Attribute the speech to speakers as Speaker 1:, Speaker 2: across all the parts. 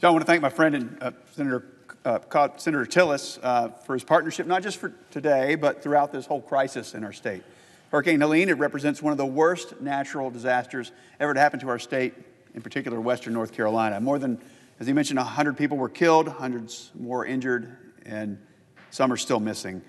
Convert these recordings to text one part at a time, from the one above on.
Speaker 1: So I want to thank my friend and Senator Tillis for his partnership, not just for today, but throughout this whole crisis in our state. Hurricane Helene, it represents one of the worst natural disasters ever to happen to our state, in particular Western North Carolina. More than, as he mentioned, 100 people were killed, hundreds more injured, and some are still missing.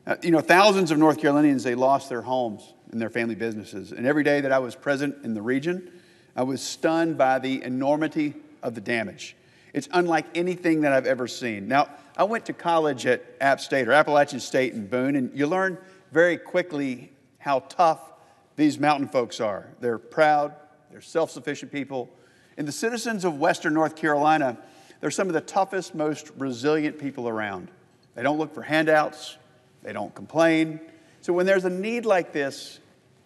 Speaker 1: Thousands of North Carolinians, they lost their homes and their family businesses. And every day that I was present in the region, I was stunned by the enormity of the damage. It's unlike anything that I've ever seen. Now, I went to college at App State or Appalachian State in Boone, and you learn very quickly how tough these mountain folks are. They're proud, they're self-sufficient people. And the citizens of Western North Carolina, they're some of the toughest, most resilient people around. They don't look for handouts, they don't complain. So when there's a need like this,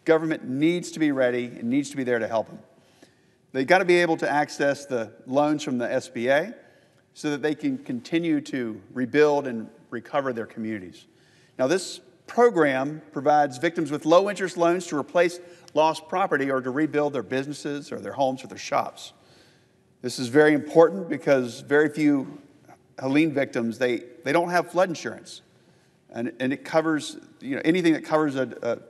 Speaker 1: government needs to be ready and needs to be there to help them. They've got to be able to access the loans from the SBA so that they can continue to rebuild and recover their communities. Now, this program provides victims with low-interest loans to replace lost property or to rebuild their businesses or their homes or their shops. This is very important because very few Helene victims, they don't have flood insurance. And it covers anything that covers a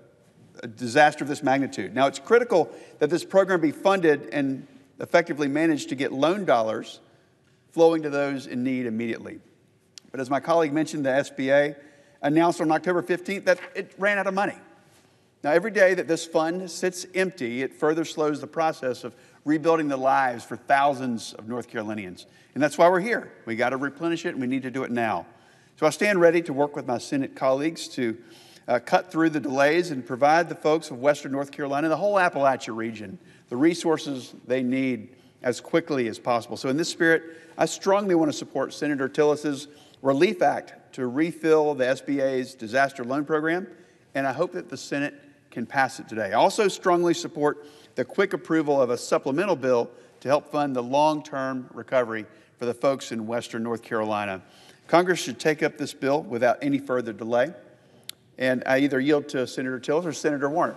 Speaker 1: disaster of this magnitude. Now, it's critical that this program be funded and effectively managed to get loan dollars flowing to those in need immediately. But as my colleague mentioned, the SBA announced on October 15th that it ran out of money. Now, every day that this fund sits empty, it further slows the process of rebuilding the lives for thousands of North Carolinians. And that's why we're here. We got to replenish it, and we need to do it now. So I stand ready to work with my Senate colleagues to cut through the delays and provide the folks of Western North Carolina, the whole Appalachia region, the resources they need as quickly as possible. So in this spirit, I strongly want to support Senator Tillis's Relief Act to refill the SBA's disaster loan program, and I hope that the Senate can pass it today. I also strongly support the quick approval of a supplemental bill to help fund the long-term recovery for the folks in Western North Carolina. Congress should take up this bill without any further delay. And I either yield to Senator Tillis or Senator Warner.